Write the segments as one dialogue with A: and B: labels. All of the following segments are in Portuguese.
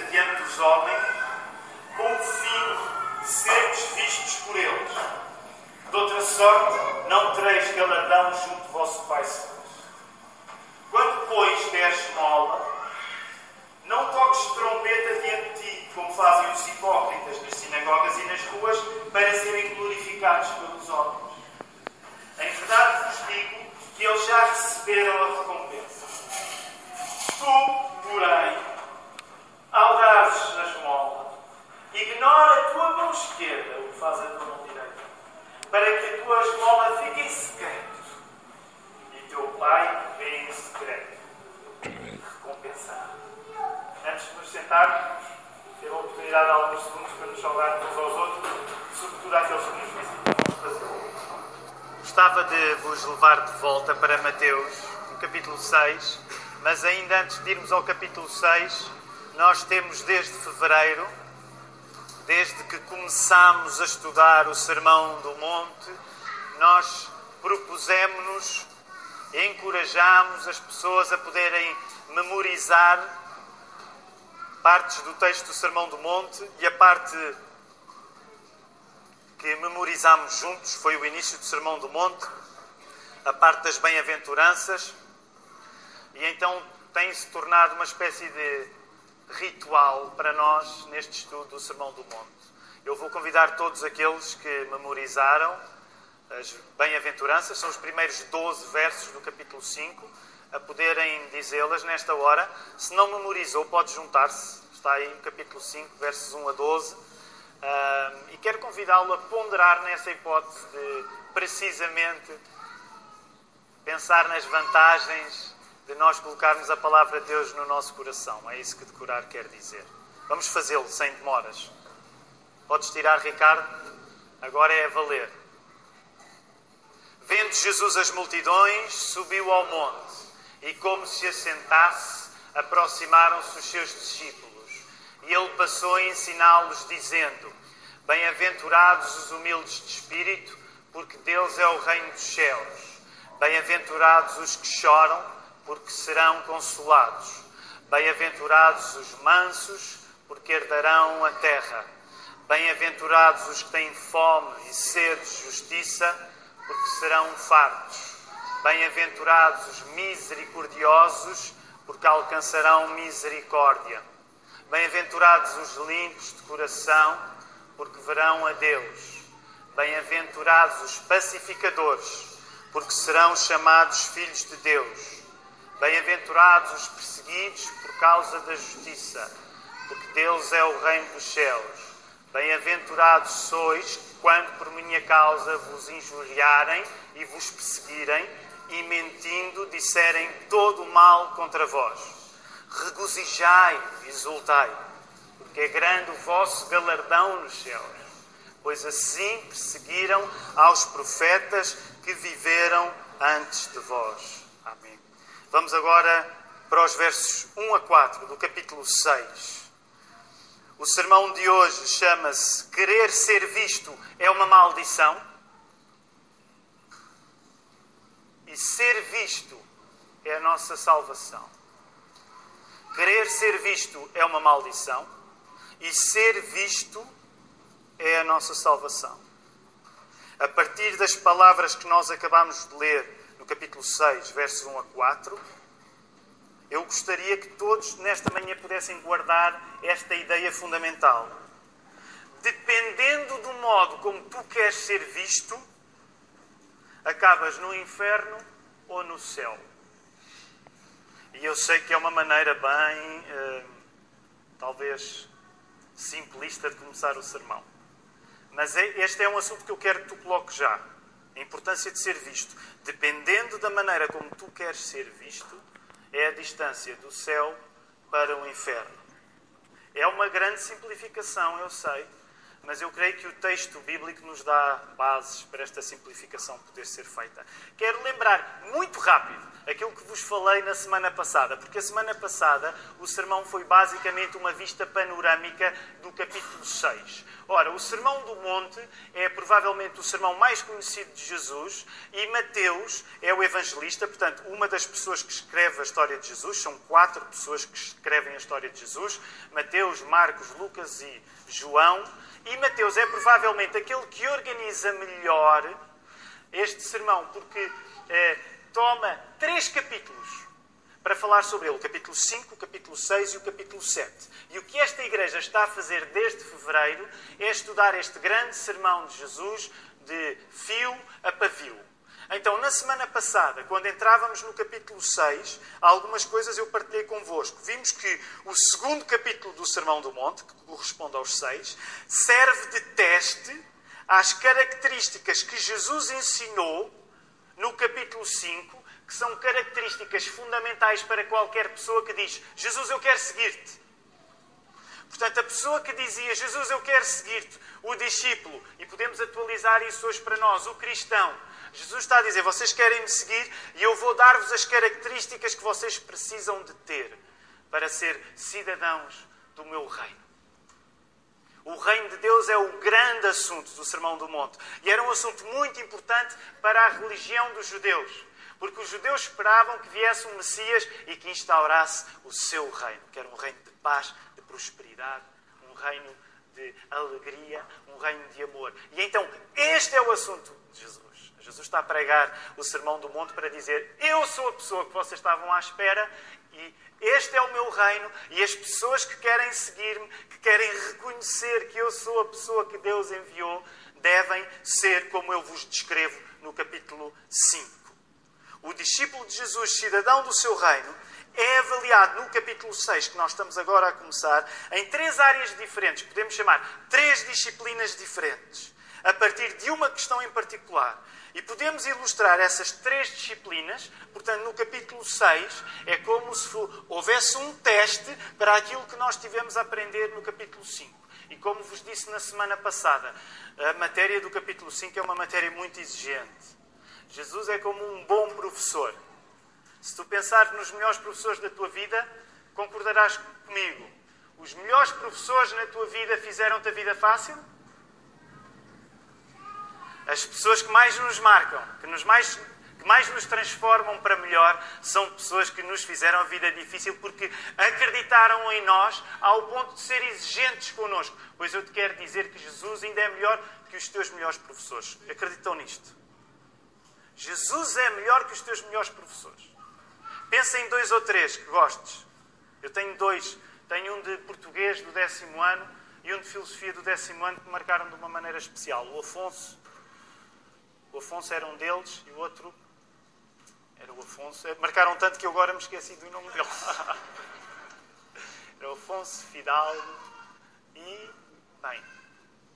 A: diante dos homens, com o fim de sermos vistos por eles. De outra sorte, não tereis galardão junto do vosso Pai Celeste. Quando, pois, deres esmola, não toques trombeta diante de ti, como fazem os hipócritas nas sinagogas e nas ruas, para serem glorificados pelos homens. Em verdade vos digo que eles já receberam a recompensa. Tu, porém, ao dares a esmola, ignora a tua mão esquerda o que faz a tua mão direita, para que a tua esmola fique em secreto. E teu Pai que vê em secreto recompensará. Antes de nos sentarmos, ter a oportunidade de alguns segundos para nos saudarmos uns aos outros, sobretudo àqueles que nos visitam. Gostava de vos levar de volta para Mateus, no capítulo 6, mas ainda antes de irmos ao capítulo 6, nós temos desde fevereiro, desde que começámos a estudar o Sermão do Monte, nós propusemos e encorajámos as pessoas a poderem memorizar partes do texto do Sermão do Monte, e a parte que memorizámos juntos foi o início do Sermão do Monte, a parte das bem-aventuranças, e então tem-se tornado uma espécie de ritual para nós neste estudo do Sermão do Monte. Eu vou convidar todos aqueles que memorizaram as bem-aventuranças, são os primeiros 12 versos do capítulo 5, a poderem dizê-las nesta hora. Se não memorizou, pode juntar-se, está aí no capítulo 5, versos 1 a 12, e quero convidá-lo a ponderar nessa hipótese de, precisamente, pensar nas vantagens de nós colocarmos a palavra de Deus no nosso coração. É isso que decorar quer dizer. Vamos fazê-lo sem demoras. Podes tirar, Ricardo? Agora é a valer. Vendo Jesus as multidões, subiu ao monte, e como se assentasse, aproximaram-se os seus discípulos. E ele passou a ensiná-los, dizendo: Bem-aventurados os humildes de espírito, porque deles é o reino dos céus. Bem-aventurados os que choram, porque serão consolados. Bem-aventurados os mansos, porque herdarão a terra. Bem-aventurados os que têm fome e sede de justiça, porque serão fartos. Bem-aventurados os misericordiosos, porque alcançarão misericórdia. Bem-aventurados os limpos de coração, porque verão a Deus. Bem-aventurados os pacificadores, porque serão chamados filhos de Deus. Bem-aventurados os perseguidos por causa da justiça, porque deles é o reino dos céus. Bem-aventurados sois quando por minha causa vos injuriarem e vos perseguirem, e mentindo disserem todo o mal contra vós. Regozijai e exultai, porque é grande o vosso galardão nos céus, pois assim perseguiram aos profetas que viveram antes de vós. Amém. Vamos agora para os versos 1 a 4 do capítulo 6. O sermão de hoje chama-se Querer ser visto é uma maldição. E ser visto é a nossa salvação. Querer ser visto é uma maldição. E ser visto é a nossa salvação. A partir das palavras que nós acabamos de ler no capítulo 6, versos 1 a 4, eu gostaria que todos nesta manhã pudessem guardar esta ideia fundamental. Dependendo do modo como tu queres ser visto, acabas no inferno ou no céu. E eu sei que é uma maneira bem, talvez, simplista de começar o sermão. Mas este é um assunto que eu quero que tu coloques já. A importância de ser visto. Dependendo da maneira como tu queres ser visto, é a distância do céu para o inferno. É uma grande simplificação, eu sei, mas eu creio que o texto bíblico nos dá bases para esta simplificação poder ser feita. Quero lembrar, muito rápido, aquilo que vos falei na semana passada, porque a semana passada o sermão foi basicamente uma vista panorâmica do capítulo 6. Ora, o Sermão do Monte é provavelmente o sermão mais conhecido de Jesus e Mateus é o evangelista, portanto, uma das pessoas que escreve a história de Jesus, são 4 pessoas que escrevem a história de Jesus, Mateus, Marcos, Lucas e João, e Mateus é provavelmente aquele que organiza melhor este sermão, porque toma 3 capítulos para falar sobre ele, o capítulo 5, o capítulo 6 e o capítulo 7. E o que esta igreja está a fazer desde fevereiro é estudar este grande sermão de Jesus de fio a pavio. Então, na semana passada, quando entrávamos no capítulo 6, algumas coisas eu partilhei convosco. Vimos que o segundo capítulo do Sermão do Monte, que corresponde aos 6, serve de teste às características que Jesus ensinou no capítulo 5, que são características fundamentais para qualquer pessoa que diz: Jesus, eu quero seguir-te. Portanto, a pessoa que dizia: Jesus, eu quero seguir-te, o discípulo, e podemos atualizar isso hoje para nós, o cristão. Jesus está a dizer: vocês querem me seguir e eu vou dar-vos as características que vocês precisam de ter para ser cidadãos do meu reino. O reino de Deus é o grande assunto do Sermão do Monte. E era um assunto muito importante para a religião dos judeus. Porque os judeus esperavam que viesse um Messias e que instaurasse o seu reino. Que era um reino de paz, de prosperidade, um reino de alegria, um reino de amor. E então, este é o assunto de Jesus. Jesus está a pregar o Sermão do Monte para dizer: eu sou a pessoa que vocês estavam à espera e este é o meu reino, e as pessoas que querem seguir-me, que querem reconhecer que eu sou a pessoa que Deus enviou, devem ser como eu vos descrevo no capítulo 5. O discípulo de Jesus, cidadão do seu reino, é avaliado no capítulo 6, que nós estamos agora a começar, em 3 áreas diferentes. Podemos chamar 3 disciplinas diferentes, a partir de uma questão em particular. E podemos ilustrar essas 3 disciplinas, portanto, no capítulo 6, é como se houvesse um teste para aquilo que nós tivemos a aprender no capítulo 5. E como vos disse na semana passada, a matéria do capítulo 5 é uma matéria muito exigente. Jesus é como um bom professor. Se tu pensares nos melhores professores da tua vida, concordarás comigo. Os melhores professores na tua vida fizeram-te a vida fácil? As pessoas que mais nos marcam, que mais nos transformam para melhor, são pessoas que nos fizeram a vida difícil porque acreditaram em nós ao ponto de ser exigentes connosco. Pois eu te quero dizer que Jesus ainda é melhor que os teus melhores professores. Acreditam nisto? Jesus é melhor que os teus melhores professores. Pensa em 2 ou 3 que gostes. Eu tenho 2. Tenho um de português do 10º ano e um de filosofia do 10º ano que me marcaram de uma maneira especial. O Afonso era um deles e o outro era o Afonso. Marcaram tanto que eu agora me esqueci do nome dele. Era o Afonso Fidalgo e... bem...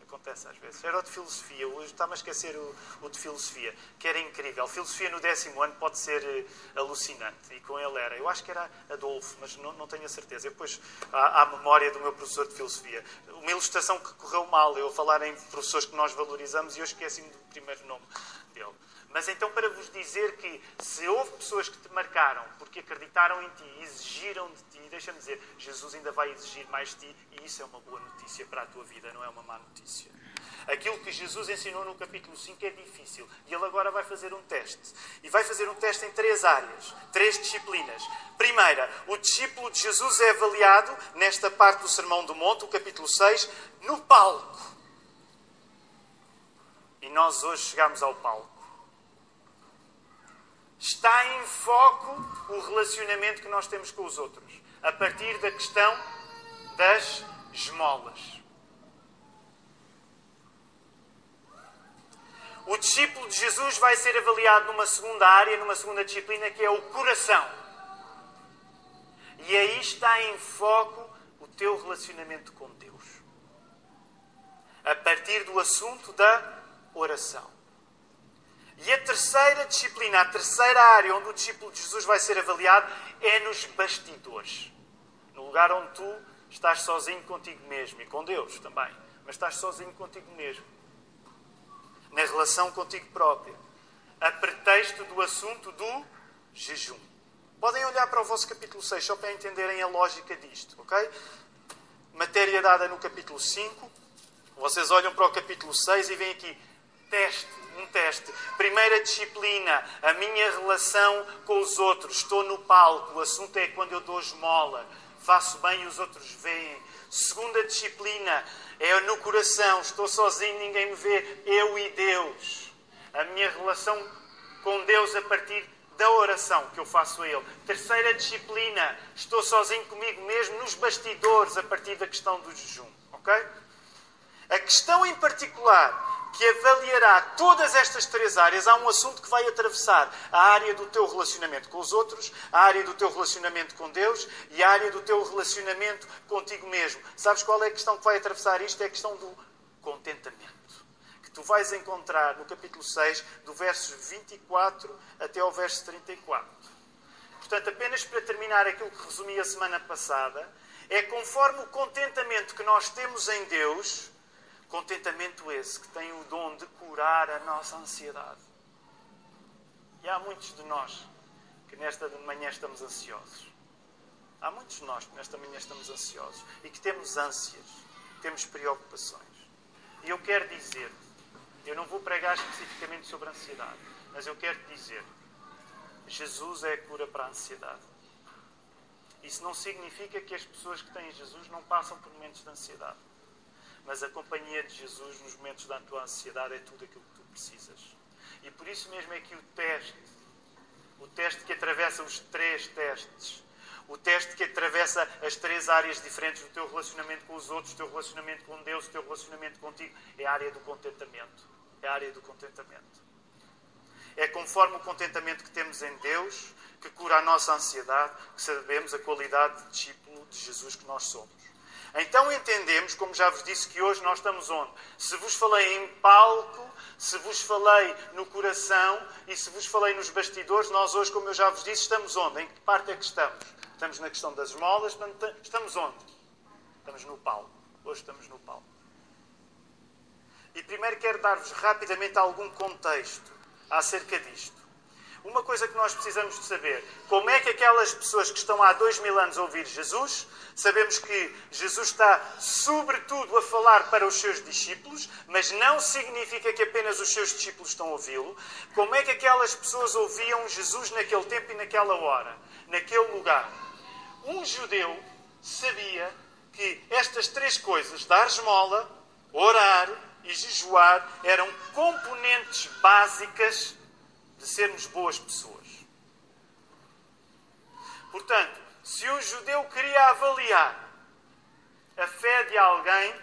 A: acontece às vezes. Era o de filosofia. Hoje estava a esquecer o de filosofia, que era incrível. Filosofia no 10º ano pode ser alucinante. E com ele era. Eu acho que era Adolfo, mas não tenho a certeza. Depois há a memória do meu professor de filosofia. Uma ilustração que correu mal. Eu a falar em professores que nós valorizamos e eu esqueci-me do primeiro nome dele. Mas então, para vos dizer que se houve pessoas que te marcaram porque acreditaram em ti, exigiram de ti, deixa-me dizer, Jesus ainda vai exigir mais de ti e isso é uma boa notícia para a tua vida, não é uma má notícia. Aquilo que Jesus ensinou no capítulo 5 é difícil e ele agora vai fazer um teste. E vai fazer um teste em 3 áreas, 3 disciplinas. Primeira, o discípulo de Jesus é avaliado, nesta parte do Sermão do Monte, o capítulo 6, no palco. E nós hoje chegamos ao palco. Está em foco o relacionamento que nós temos com os outros, a partir da questão das esmolas. O discípulo de Jesus vai ser avaliado numa segunda área, numa segunda disciplina, que é o coração. E aí está em foco o teu relacionamento com Deus. A partir do assunto da oração. E a terceira disciplina, a terceira área onde o discípulo de Jesus vai ser avaliado é nos bastidores. No lugar onde tu estás sozinho contigo mesmo e com Deus também. mas estás sozinho contigo mesmo. Na relação contigo própria. A pretexto do assunto do jejum. Podem olhar para o vosso capítulo 6, só para entenderem a lógica disto, ok? Matéria dada no capítulo 5. Vocês olham para o capítulo 6 e veem aqui um teste. Primeira disciplina, a minha relação com os outros. Estou no palco, o assunto é quando eu dou esmola. Faço bem e os outros veem. Segunda disciplina, é no coração. Estou sozinho, ninguém me vê. Eu e Deus. A minha relação com Deus a partir da oração que eu faço a Ele. Terceira disciplina, estou sozinho comigo mesmo nos bastidores a partir da questão do jejum. Ok? A questão em particular que avaliará todas estas três áreas, há um assunto que vai atravessar a área do teu relacionamento com os outros, a área do teu relacionamento com Deus e a área do teu relacionamento contigo mesmo. Sabes qual é a questão que vai atravessar isto? É a questão do contentamento. Que tu vais encontrar no capítulo 6, do verso 24 até ao verso 34. Portanto, apenas para terminar aquilo que resumi a semana passada, é conforme o contentamento que nós temos em Deus, contentamento esse que tem o dom de curar a nossa ansiedade. E há muitos de nós que nesta manhã estamos ansiosos. Há muitos de nós que nesta manhã estamos ansiosos e que temos ânsias, temos preocupações. E eu quero dizer, eu não vou pregar especificamente sobre a ansiedade, mas eu quero dizer, Jesus é a cura para a ansiedade. Isso não significa que as pessoas que têm Jesus não passam por momentos de ansiedade. Mas a companhia de Jesus nos momentos da tua ansiedade é tudo aquilo que tu precisas. E por isso mesmo é que o teste que atravessa os três testes, o teste que atravessa as três áreas diferentes do teu relacionamento com os outros, o teu relacionamento com Deus, o teu relacionamento contigo, é a área do contentamento. É a área do contentamento. É conforme o contentamento que temos em Deus, que cura a nossa ansiedade, que sabemos a qualidade de discípulo de Jesus que nós somos. Então entendemos, como já vos disse, que hoje nós estamos onde? Se vos falei em palco, se vos falei no coração e se vos falei nos bastidores, nós hoje, como eu já vos disse, estamos onde? Em que parte é que estamos? Estamos na questão das esmolas, estamos onde? Estamos no palco. Hoje estamos no palco. E primeiro quero dar-vos rapidamente algum contexto acerca disto. Uma coisa que nós precisamos de saber, como é que aquelas pessoas que estão há 2000 anos a ouvir Jesus, sabemos que Jesus está sobretudo a falar para os seus discípulos, mas não significa que apenas os seus discípulos estão a ouvi-lo. Como é que aquelas pessoas ouviam Jesus naquele tempo e naquela hora, naquele lugar? Um judeu sabia que estas três coisas, dar esmola, orar e jejuar, eram componentes básicas de sermos boas pessoas. Portanto, se um judeu queria avaliar a fé de alguém,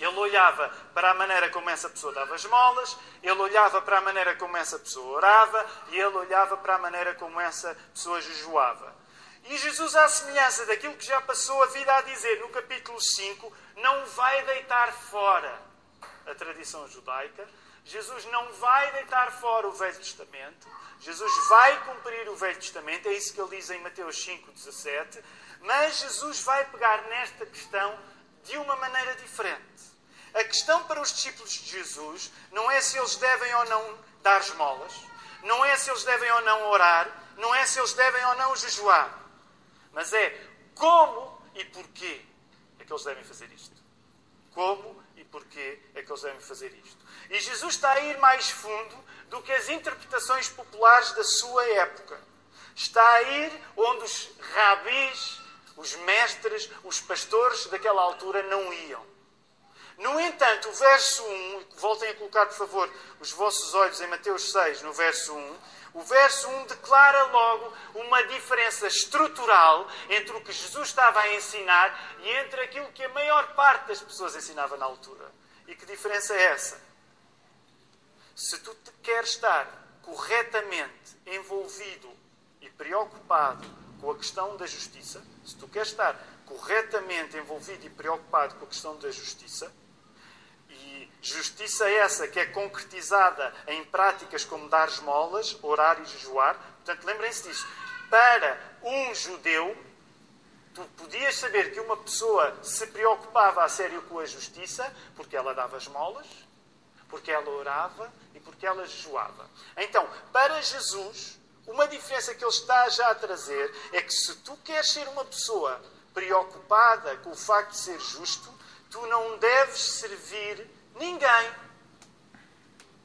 A: ele olhava para a maneira como essa pessoa dava esmolas, ele olhava para a maneira como essa pessoa orava e ele olhava para a maneira como essa pessoa jejuava. E Jesus, à semelhança daquilo que já passou a vida a dizer no capítulo 5, não vai deitar fora a tradição judaica. Jesus não vai deitar fora o Velho Testamento. Jesus vai cumprir o Velho Testamento. É isso que ele diz em Mateus 5,17. Mas Jesus vai pegar nesta questão de uma maneira diferente. A questão para os discípulos de Jesus não é se eles devem ou não dar esmolas. Não é se eles devem ou não orar. Não é se eles devem ou não jejuar. Mas é como e porquê é que eles devem fazer isto. Como e porquê é que eles devem fazer isto. E Jesus está a ir mais fundo do que as interpretações populares da sua época. Está a ir onde os rabis, os mestres, os pastores daquela altura não iam. No entanto, o verso 1, voltem a colocar, por favor, os vossos olhos em Mateus 6, no verso 1, o verso 1 declara logo uma diferença estrutural entre o que Jesus estava a ensinar e entre aquilo que a maior parte das pessoas ensinava na altura. E que diferença é essa? Se tu queres estar corretamente envolvido e preocupado com a questão da justiça, se tu queres estar corretamente envolvido e preocupado com a questão da justiça, e justiça essa que é concretizada em práticas como dar esmolas, orar e jejuar, portanto, lembrem-se disso. Para um judeu, Tu podias saber que uma pessoa se preocupava a sério com a justiça porque ela dava esmolas, porque ela orava e porque ela jejuava. Então, para Jesus, uma diferença que ele está já a trazer é que se tu queres ser uma pessoa preocupada com o facto de ser justo, tu não deves servir ninguém.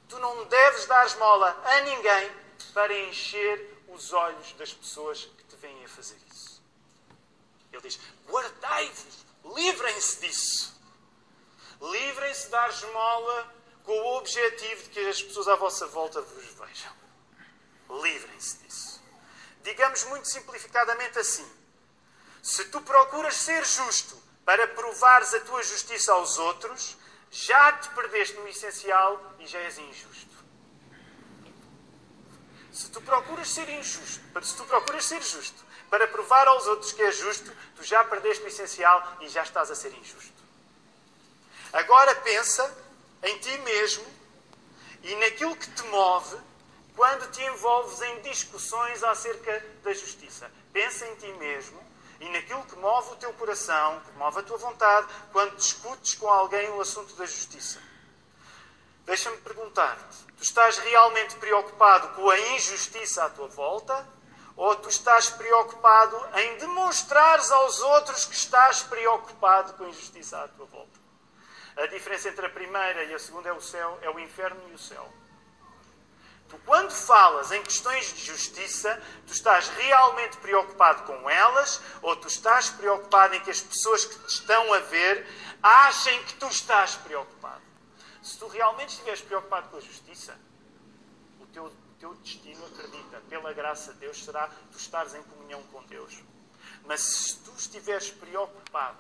A: Tu não deves dar esmola a ninguém para encher os olhos das pessoas que te vêm a fazer isso. Ele diz, guardai-vos, livrem-se disso. Livrem-se de dar esmola com o objetivo de que as pessoas à vossa volta vos vejam. Livrem-se disso. Digamos muito simplificadamente assim. Se tu procuras ser justo para provares a tua justiça aos outros, já te perdeste no essencial e já és injusto. Se tu procuras ser justo para provar aos outros que és justo, tu já perdeste o essencial e já estás a ser injusto. Agora pensa em ti mesmo e naquilo que te move quando te envolves em discussões acerca da justiça. Pensa em ti mesmo e naquilo que move o teu coração, que move a tua vontade, quando discutes com alguém o assunto da justiça. Deixa-me perguntar-te, tu estás realmente preocupado com a injustiça à tua volta? Ou tu estás preocupado em demonstrares aos outros que estás preocupado com a injustiça à tua volta? A diferença entre a primeira e a segunda é o céu, é o inferno e o céu. Tu, quando falas em questões de justiça, tu estás realmente preocupado com elas ou tu estás preocupado em que as pessoas que te estão a ver achem que tu estás preocupado? Se tu realmente estiveres preocupado com a justiça, o teu destino, acredita, pela graça de Deus, será tu estares em comunhão com Deus. Mas se tu estiveres preocupado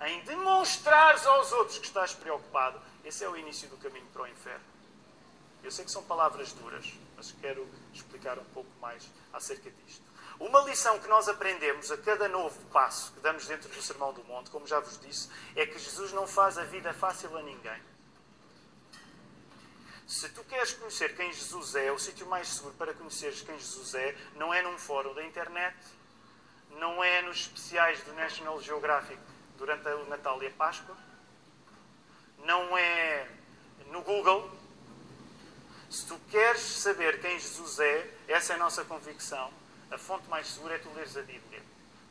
A: em demonstrares aos outros que estás preocupado, esse é o início do caminho para o inferno. Eu sei que são palavras duras, mas quero explicar um pouco mais acerca disto. Uma lição que nós aprendemos a cada novo passo que damos dentro do Sermão do Monte, como já vos disse, é que Jesus não faz a vida fácil a ninguém. Se tu queres conhecer quem Jesus é, o sítio mais seguro para conheceres quem Jesus é, não é num fórum da internet, não é nos especiais do National Geographic durante o Natal e a Páscoa, não é no Google. Se tu queres saber quem Jesus é, essa é a nossa convicção, a fonte mais segura é tu leres a Bíblia.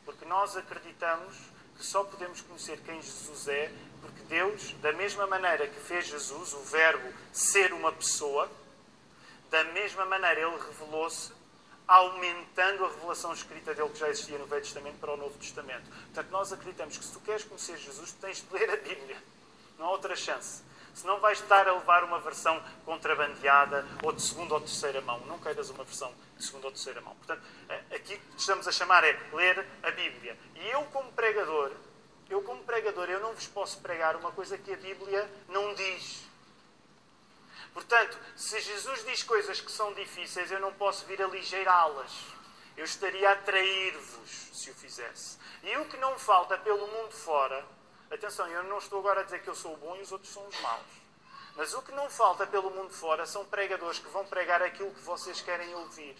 A: Porque nós acreditamos que só podemos conhecer quem Jesus é porque Deus, da mesma maneira que fez Jesus, o Verbo, ser uma pessoa, da mesma maneira Ele revelou-se, aumentando a revelação escrita dele que já existia no Velho Testamento para o Novo Testamento. Portanto, nós acreditamos que se tu queres conhecer Jesus, tu tens de ler a Bíblia. Não há outra chance. Senão vais estar a levar uma versão contrabandeada ou de segunda ou terceira mão. Não queiras uma versão de segunda ou terceira mão. Portanto, aqui que estamos a chamar é ler a Bíblia. E eu como pregador, eu não vos posso pregar uma coisa que a Bíblia não diz. Portanto, se Jesus diz coisas que são difíceis, eu não posso vir aligeirá-las. Eu estaria a trair-vos se o fizesse. E o que não falta pelo mundo fora, atenção, eu não estou agora a dizer que eu sou o bom e os outros são os maus. Mas o que não falta pelo mundo fora são pregadores que vão pregar aquilo que vocês querem ouvir.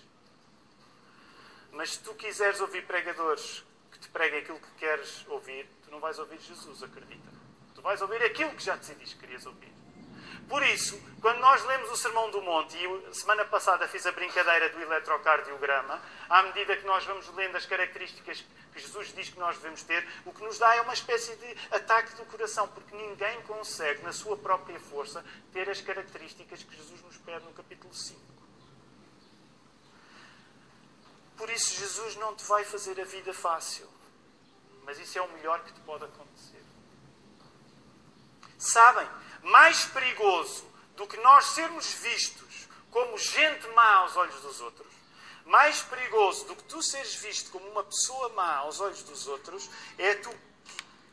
A: Mas se tu quiseres ouvir pregadores que te preguem aquilo que queres ouvir, tu não vais ouvir Jesus, acredita. Tu vais ouvir aquilo que já decidiste que querias ouvir. Por isso, quando nós lemos o Sermão do Monte, e semana passada fiz a brincadeira do eletrocardiograma, à medida que nós vamos lendo as características que Jesus diz que nós devemos ter, o que nos dá é uma espécie de ataque do coração, porque ninguém consegue, na sua própria força, ter as características que Jesus nos pede no capítulo 5. Por isso, Jesus não te vai fazer a vida fácil, mas isso é o melhor que te pode acontecer. Sabem, mais perigoso do que nós sermos vistos como gente má aos olhos dos outros, mais perigoso do que tu seres visto como uma pessoa má aos olhos dos outros, é tu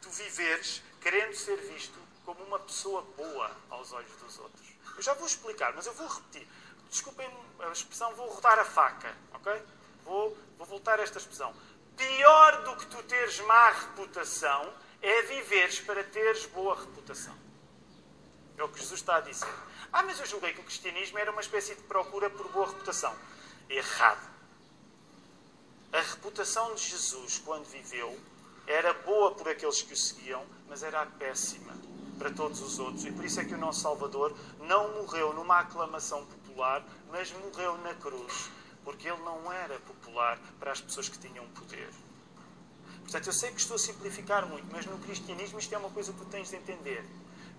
A: viveres querendo ser visto como uma pessoa boa aos olhos dos outros. Eu já vou explicar, mas eu vou repetir. Desculpem a expressão, vou rodar a faca, ok? Vou voltar a esta expressão. Pior do que tu teres má reputação é viveres para teres boa reputação. É o que Jesus está a dizer. Mas eu julguei que o cristianismo era uma espécie de procura por boa reputação. Errado. A reputação de Jesus, quando viveu, era boa por aqueles que o seguiam, mas era péssima para todos os outros. E por isso é que o nosso Salvador não morreu numa aclamação popular, mas morreu na cruz, porque ele não era popular para as pessoas que tinham poder. Portanto, eu sei que estou a simplificar muito, mas no cristianismo isto é uma coisa que tu tens de entender.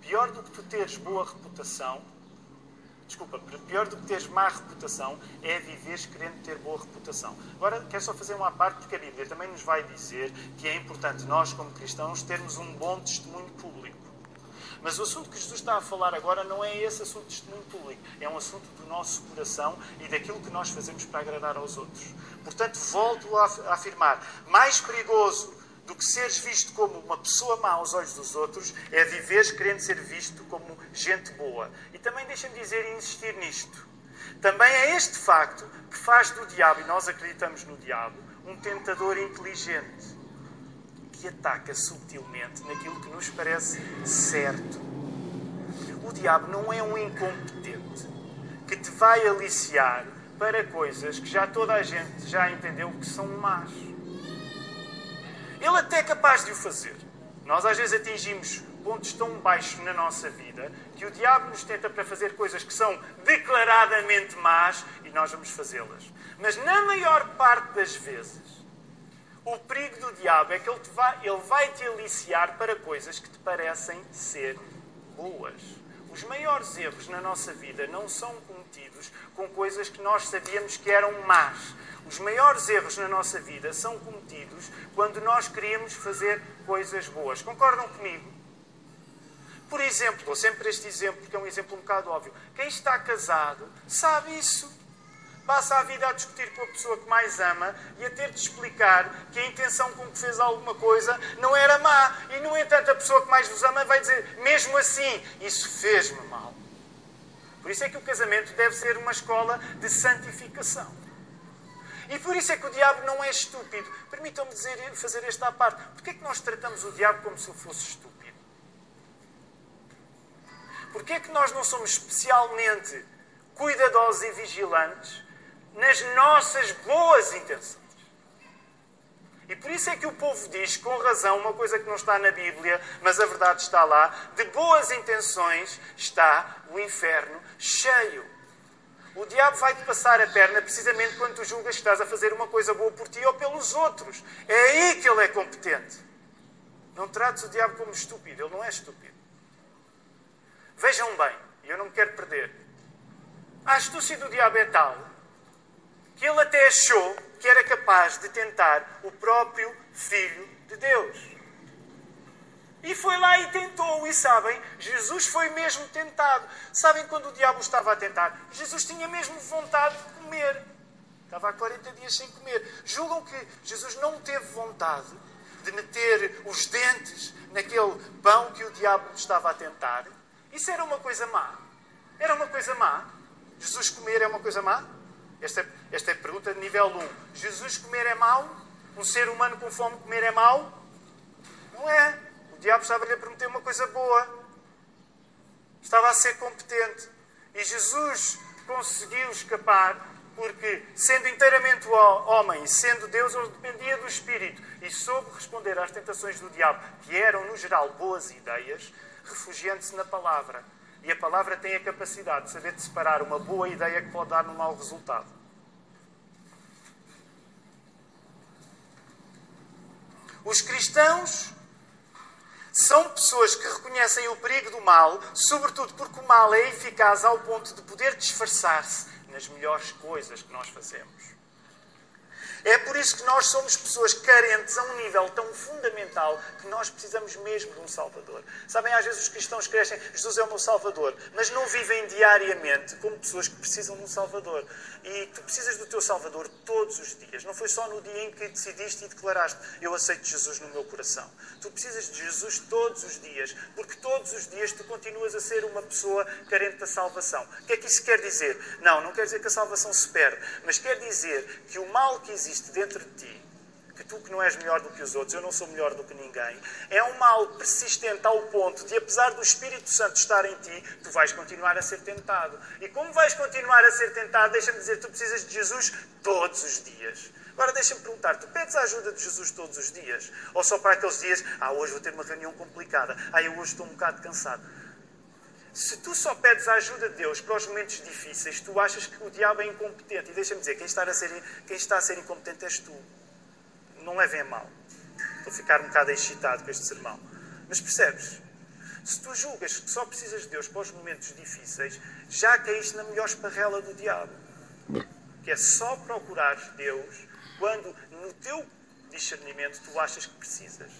A: Pior do que tu teres boa reputação, pior do que teres má reputação é viveres querendo ter boa reputação. Agora, quero só fazer uma parte, porque a Bíblia também nos vai dizer que é importante nós, como cristãos, termos um bom testemunho público. Mas o assunto que Jesus está a falar agora não é esse assunto de testemunho público. É um assunto do nosso coração e daquilo que nós fazemos para agradar aos outros. Portanto, volto a afirmar, mais perigoso do que seres visto como uma pessoa má aos olhos dos outros é viveres querendo ser visto como gente boa. E também deixa-me dizer e insistir nisto. Também é este facto que faz do diabo, e nós acreditamos no diabo, um tentador inteligente, que ataca subtilmente naquilo que nos parece certo. O diabo não é um incompetente que te vai aliciar para coisas que já toda a gente já entendeu que são más. Ele até é capaz de o fazer. Nós às vezes atingimos pontos tão baixos na nossa vida que o diabo nos tenta para fazer coisas que são declaradamente más e nós vamos fazê-las. Mas na maior parte das vezes, o perigo do diabo é que ele vai te aliciar para coisas que te parecem ser boas. Os maiores erros na nossa vida não são cometidos com coisas que nós sabíamos que eram más. Os maiores erros na nossa vida são cometidos quando nós queríamos fazer coisas boas. Concordam comigo? Por exemplo, dou sempre este exemplo, porque é um exemplo um bocado óbvio. Quem está casado sabe isso. Passa a vida a discutir com a pessoa que mais ama e a ter de explicar que a intenção com que fez alguma coisa não era má. E, no entanto, a pessoa que mais vos ama vai dizer, mesmo assim, isso fez-me mal. Por isso é que o casamento deve ser uma escola de santificação. E por isso é que o diabo não é estúpido. Permitam-me fazer esta à parte. Porquê é que nós tratamos o diabo como se ele fosse estúpido? Porquê é que nós não somos especialmente cuidadosos e vigilantes nas nossas boas intenções? E por isso é que o povo diz, com razão, uma coisa que não está na Bíblia, mas a verdade está lá, de boas intenções está o inferno cheio. O diabo vai-te passar a perna precisamente quando tu julgas que estás a fazer uma coisa boa por ti ou pelos outros. É aí que ele é competente. Não trates o diabo como estúpido. Ele não é estúpido. Vejam bem, e eu não me quero perder. A astúcia do diabo é tal que ele até achou que era capaz de tentar o próprio Filho de Deus. E foi lá e tentou. E sabem, Jesus foi mesmo tentado. Sabem quando o diabo estava a tentar? Jesus tinha mesmo vontade de comer. Estava há 40 dias sem comer. Julgam que Jesus não teve vontade de meter os dentes naquele pão que o diabo estava a tentar? Isso era uma coisa má. Era uma coisa má. Jesus comer é uma coisa má? Esta é a pergunta de nível 1. Jesus comer é mau? Um ser humano com fome comer é mau? Não é. O diabo estava-lhe a prometer uma coisa boa. Estava a ser competente. E Jesus conseguiu escapar porque, sendo inteiramente homem e sendo Deus, ele dependia do Espírito e soube responder às tentações do diabo, que eram, no geral, boas ideias, refugiando-se na palavra. E a palavra tem a capacidade de saber separar uma boa ideia que pode dar um mau resultado. Os cristãos são pessoas que reconhecem o perigo do mal, sobretudo porque o mal é eficaz ao ponto de poder disfarçar-se nas melhores coisas que nós fazemos. É por isso que nós somos pessoas carentes a um nível tão fundamental que nós precisamos mesmo de um Salvador. Sabem, às vezes os cristãos crescem, Jesus é o meu Salvador, mas não vivem diariamente como pessoas que precisam de um Salvador. E tu precisas do teu Salvador todos os dias. Não foi só no dia em que decidiste e declaraste, eu aceito Jesus no meu coração. Tu precisas de Jesus todos os dias, porque todos os dias tu continuas a ser uma pessoa carente da salvação. O que é que isso quer dizer? Não quer dizer que a salvação se perde, mas quer dizer que o mal que existe dentro de ti, que tu que não és melhor do que os outros, eu não sou melhor do que ninguém, é um mal persistente ao ponto de, apesar do Espírito Santo estar em ti, tu vais continuar a ser tentado. E como vais continuar a ser tentado, deixa-me dizer, tu precisas de Jesus todos os dias. Agora deixa-me perguntar, tu pedes a ajuda de Jesus todos os dias? Ou só para aqueles dias, hoje vou ter uma reunião complicada, eu hoje estou um bocado cansado. Se tu só pedes a ajuda de Deus para os momentos difíceis, tu achas que o diabo é incompetente. E deixa-me dizer, quem está a ser incompetente és tu. Não levem a mal. Estou a ficar um bocado excitado com este sermão. Mas percebes? Se tu julgas que só precisas de Deus para os momentos difíceis, já caíste na melhor esparrela do diabo. Que é só procurar Deus quando no teu discernimento tu achas que precisas.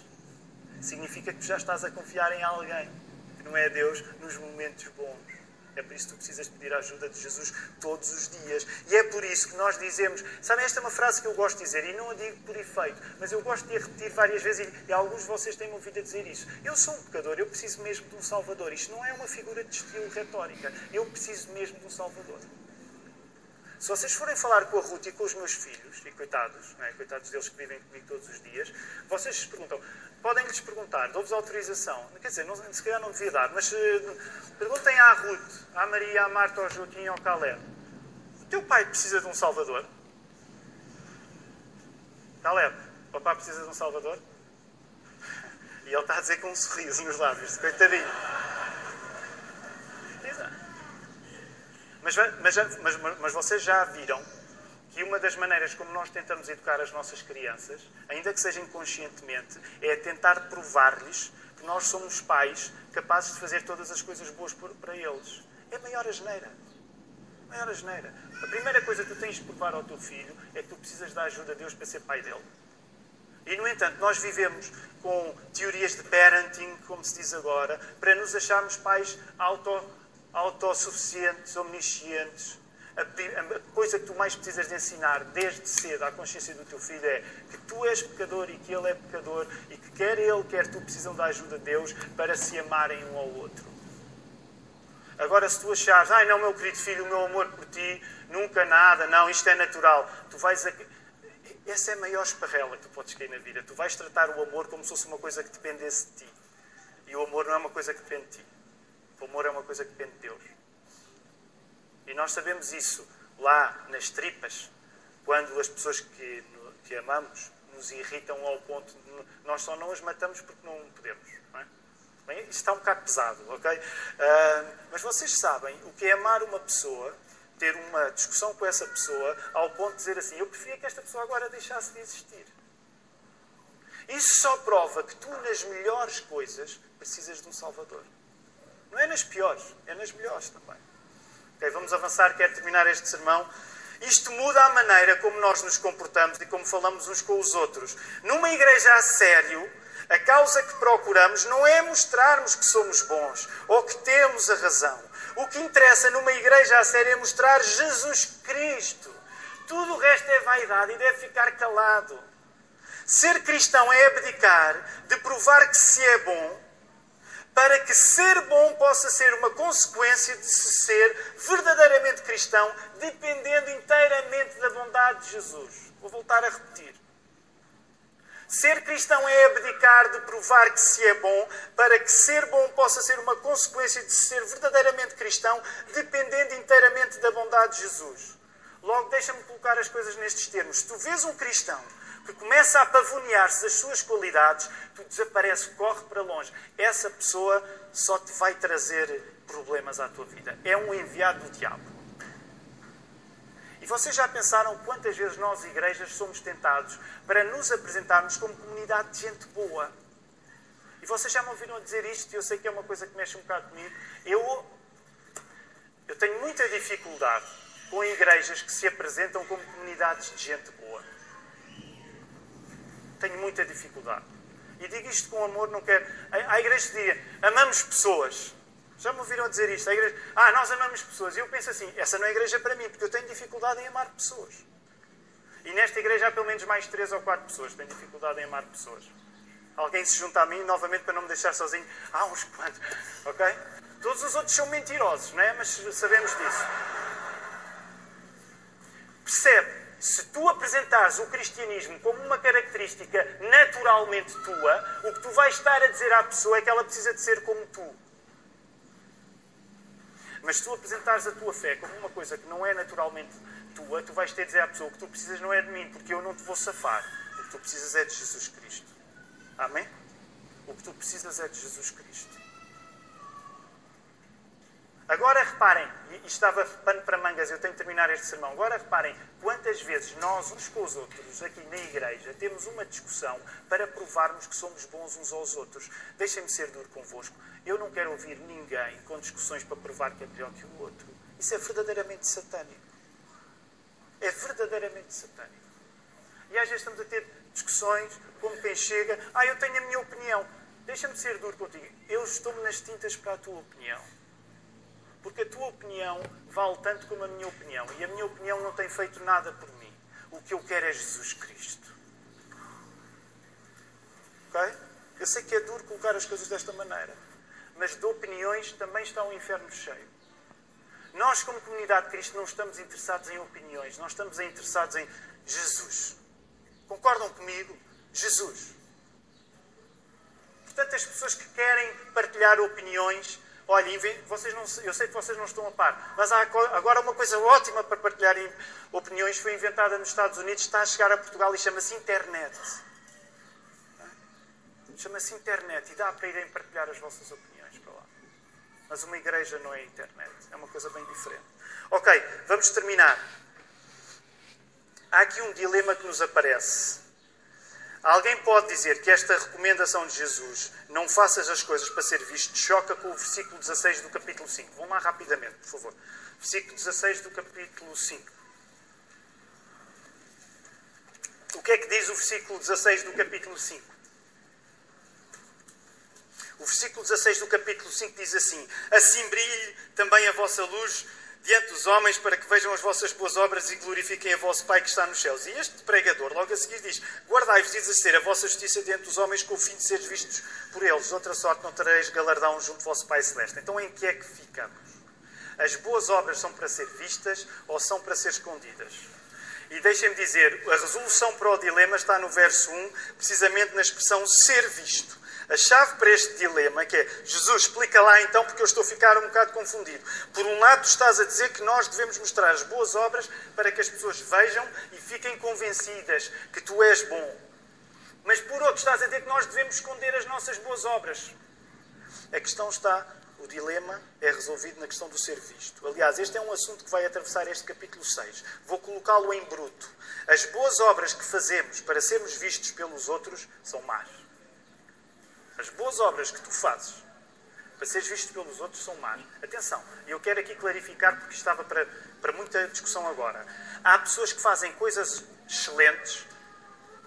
A: Significa que tu já estás a confiar em alguém, que não é Deus nos momentos bons. É por isso que tu precisas pedir a ajuda de Jesus todos os dias. E é por isso que nós dizemos... Sabem, esta é uma frase que eu gosto de dizer, e não a digo por efeito, mas eu gosto de a repetir várias vezes, e alguns de vocês têm-me ouvido a dizer isso. Eu sou um pecador, eu preciso mesmo de um Salvador. Isto não é uma figura de estilo retórica. Eu preciso mesmo de um Salvador. Se vocês forem falar com a Ruth e com os meus filhos, e coitados, não é? Coitados deles que vivem comigo todos os dias, vocês lhes perguntam, podem-lhes perguntar, dou-vos autorização, quer dizer, se calhar não devia dar, mas perguntem à Ruth, à Maria, à Marta, ao Joaquim e ao Caleb, o teu pai precisa de um Salvador? Caleb, o papai precisa de um Salvador? E ele está a dizer com um sorriso nos lábios, coitadinho. Mas vocês já viram que uma das maneiras como nós tentamos educar as nossas crianças, ainda que seja inconscientemente, é tentar provar-lhes que nós somos pais capazes de fazer todas as coisas boas para eles. É a maior asneira. Maior asneira. A primeira coisa que tu tens de provar ao teu filho é que tu precisas da ajuda de Deus para ser pai dele. E, no entanto, nós vivemos com teorias de parenting, como se diz agora, para nos acharmos pais autossuficientes, omniscientes. A coisa que tu mais precisas de ensinar desde cedo à consciência do teu filho é que tu és pecador e que ele é pecador e que quer ele, quer tu precisam da ajuda de Deus para se amarem um ao outro. Agora, se tu achares, não, meu querido filho, o meu amor por ti, nunca nada, não, isto é natural, tu vais a... Essa é a maior esparrela que tu podes cair na vida. Tu vais tratar o amor como se fosse uma coisa que dependesse de ti. E o amor não é uma coisa que depende de ti. O amor é uma coisa que depende de Deus. E nós sabemos isso lá nas tripas, quando as pessoas que amamos nos irritam ao ponto de... Nós só não as matamos porque não podemos. Não é? Bem, isto está um bocado pesado, ok? Mas vocês sabem o que é amar uma pessoa, ter uma discussão com essa pessoa, ao ponto de dizer assim, eu preferia que esta pessoa agora deixasse de existir. Isso só prova que tu, nas melhores coisas, precisas de um Salvador. Não é nas piores, é nas melhores também. Okay, vamos avançar, quero terminar este sermão. Isto muda a maneira como nós nos comportamos e como falamos uns com os outros. Numa igreja a sério, a causa que procuramos não é mostrarmos que somos bons ou que temos a razão. O que interessa numa igreja a sério é mostrar Jesus Cristo. Tudo o resto é vaidade e deve ficar calado. Ser cristão é abdicar de provar que se é bom, para que ser bom possa ser uma consequência de se ser verdadeiramente cristão, dependendo inteiramente da bondade de Jesus. Vou voltar a repetir. Ser cristão é abdicar de provar que se é bom, para que ser bom possa ser uma consequência de ser verdadeiramente cristão, dependendo inteiramente da bondade de Jesus. Logo, deixa-me colocar as coisas nestes termos. Se tu vês um cristão que começa a pavonear-se das suas qualidades, tu desaparece, corre para longe. Essa pessoa só te vai trazer problemas à tua vida. É um enviado do diabo. E vocês já pensaram quantas vezes nós, igrejas, somos tentados para nos apresentarmos como comunidade de gente boa? E vocês já me ouviram dizer isto, e eu sei que é uma coisa que mexe um bocado comigo. Eu tenho muita dificuldade com igrejas que se apresentam como comunidades de gente boa. Tenho muita dificuldade. E digo isto com amor, não quero... Há igrejas que dizem, amamos pessoas. Já me ouviram dizer isto? A igreja, nós amamos pessoas. E eu penso assim, essa não é igreja para mim, porque eu tenho dificuldade em amar pessoas. E nesta igreja há pelo menos mais 3 ou 4 pessoas que têm dificuldade em amar pessoas. Alguém se junta a mim, novamente, para não me deixar sozinho. Uns quantos. Ok? Todos os outros são mentirosos, não é? Mas sabemos disso. Percebe? Se tu apresentares o cristianismo como uma característica naturalmente tua, o que tu vais estar a dizer à pessoa é que ela precisa de ser como tu. Mas se tu apresentares a tua fé como uma coisa que não é naturalmente tua, tu vais ter de dizer à pessoa: o que tu precisas não é de mim, porque eu não te vou safar. O que tu precisas é de Jesus Cristo. Amém? O que tu precisas é de Jesus Cristo. Agora reparem, e estava pano para mangas, eu tenho que terminar este sermão. Agora reparem quantas vezes nós, uns com os outros, aqui na igreja, temos uma discussão para provarmos que somos bons uns aos outros. Deixem-me ser duro convosco. Eu não quero ouvir ninguém com discussões para provar que é melhor que o outro. Isso é verdadeiramente satânico. É verdadeiramente satânico. E às vezes estamos a ter discussões como quem chega: eu tenho a minha opinião. Deixa-me ser duro contigo. Eu estou-me nas tintas para a tua opinião. Porque a tua opinião vale tanto como a minha opinião. E a minha opinião não tem feito nada por mim. O que eu quero é Jesus Cristo. Ok? Eu sei que é duro colocar as coisas desta maneira. Mas de opiniões também está um inferno cheio. Nós, como comunidade de Cristo, não estamos interessados em opiniões. Nós estamos interessados em Jesus. Concordam comigo? Jesus. Portanto, as pessoas que querem partilhar opiniões... Olhem, eu sei que vocês não estão a par, mas há agora uma coisa ótima para partilharem opiniões. Foi inventada nos Estados Unidos, está a chegar a Portugal e chama-se internet. Chama-se internet e dá para irem partilhar as vossas opiniões para lá. Mas uma igreja não é internet, é uma coisa bem diferente. Ok, vamos terminar. Há aqui um dilema que nos aparece. Alguém pode dizer que esta recomendação de Jesus, não faças as coisas para ser visto, choca com o versículo 16 do capítulo 5. Vão lá rapidamente, por favor. Versículo 16 do capítulo 5. O que é que diz o versículo 16 do capítulo 5? O versículo 16 do capítulo 5 diz assim: assim brilhe também a vossa luz diante dos homens, para que vejam as vossas boas obras e glorifiquem a vosso Pai que está nos céus. E este pregador, logo a seguir, diz: guardai-vos de exercer a vossa justiça diante dos homens, com o fim de seres vistos por eles. De outra sorte não tereis galardão junto do vosso Pai Celeste. Então em que é que ficamos? As boas obras são para ser vistas ou são para ser escondidas? E deixem-me dizer, a resolução para o dilema está no verso 1, precisamente na expressão ser visto. A chave para este dilema, que é: Jesus, explica lá então, porque eu estou a ficar um bocado confundido. Por um lado, tu estás a dizer que nós devemos mostrar as boas obras para que as pessoas vejam e fiquem convencidas que tu és bom. Mas por outro, estás a dizer que nós devemos esconder as nossas boas obras. A questão está, o dilema é resolvido na questão do ser visto. Aliás, este é um assunto que vai atravessar este capítulo 6. Vou colocá-lo em bruto. As boas obras que fazemos para sermos vistos pelos outros são más. As boas obras que tu fazes para seres visto pelos outros são más. Atenção, e eu quero aqui clarificar, porque estava para muita discussão agora. Há pessoas que fazem coisas excelentes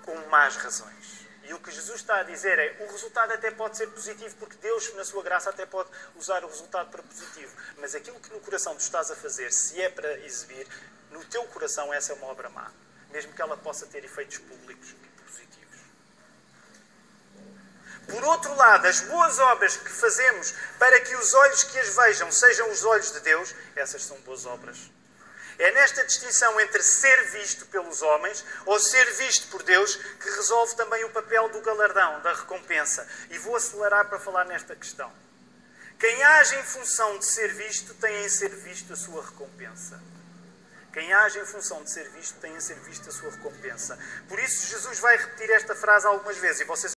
A: com más razões. E o que Jesus está a dizer é: o resultado até pode ser positivo, porque Deus, na sua graça, até pode usar o resultado para positivo. Mas aquilo que no coração tu estás a fazer, se é para exibir, no teu coração essa é uma obra má. Mesmo que ela possa ter efeitos públicos positivos. Por outro lado, as boas obras que fazemos para que os olhos que as vejam sejam os olhos de Deus, essas são boas obras. É nesta distinção entre ser visto pelos homens ou ser visto por Deus que resolve também o papel do galardão, da recompensa. E vou acelerar para falar nesta questão. Quem age em função de ser visto tem em ser visto a sua recompensa. Quem age em função de ser visto tem em ser visto a sua recompensa. Por isso Jesus vai repetir esta frase algumas vezes e vocês